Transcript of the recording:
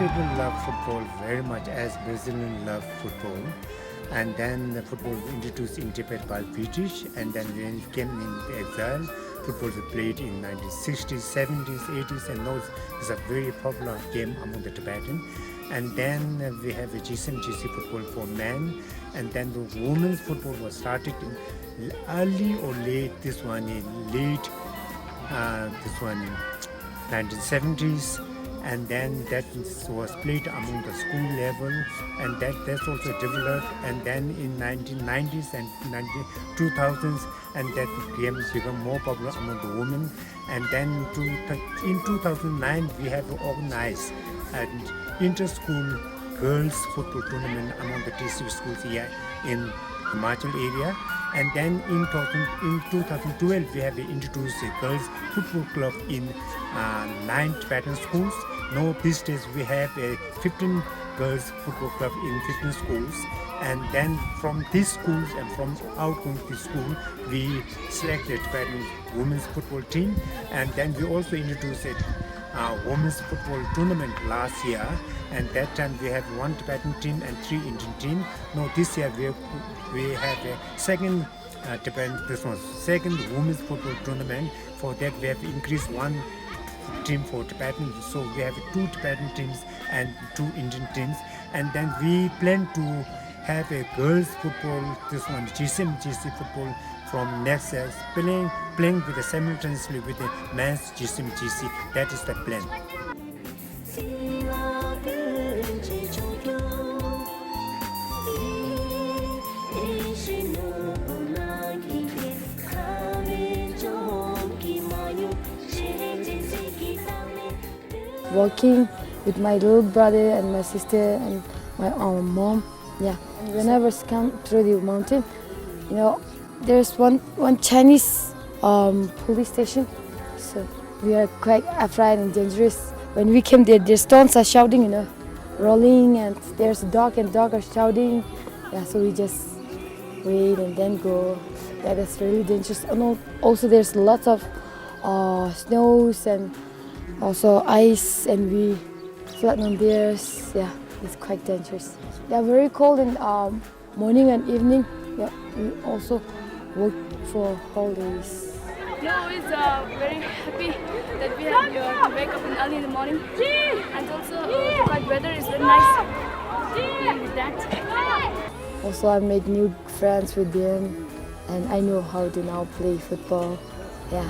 people love football very much as Brazilians love football. And then the football was introduced in Tibet by British, and then when it came in exile, football was played in 1960s, 70s, 80s, and those is a very popular game among the Tibetan. And then we have a GCM/GC football for men, and then the women's football was started in early or late. This one in late, this one in 1970s. And then that was played among the school level, and that's also developed. And then in 1990s and 2000s, and that game became more popular among the women. And then in 2009, we have organized an inter-school girls football tournament among the district schools here in Himachal area. And then in 2012, we have introduced a girls football club in 9 Tibetan schools. Now these days we have a 15 girls football club in 15 schools. And then from these schools and from outgoing this school, we select the Tibetan women's football team. And then we also introduced a women's football tournament last year. And that time we have 1 Tibetan team and 3 Indian teams. Now this year we have a second second women's football tournament. For that we have increased 1 team for Tibetan, so we have 2 Tibetan teams and 2 Indian teams. And then we plan to have a girls football, this one GCM/GC football from next year, playing with simultaneously with the men's GCM/GC. That is the plan. Walking with my little brother and my sister and my mom. Yeah. And whenever I come through the mountain, there's one Chinese police station. So we are quite afraid and dangerous. When we came there, the stones are shouting, rolling, and there's a dog and dog are shouting. Yeah, so we just wait and then go. Yeah, that's really dangerous. And also there's lots of snows and also ice, and we flat on there. Yeah, it's quite dangerous. Yeah, very cold in morning and evening. Yeah, we also work for holidays. No, it's very happy that we have to wake up early in the morning, and also the quite weather is very nice. With that. Also, I made new friends with them, and I know how to now play football. Yeah.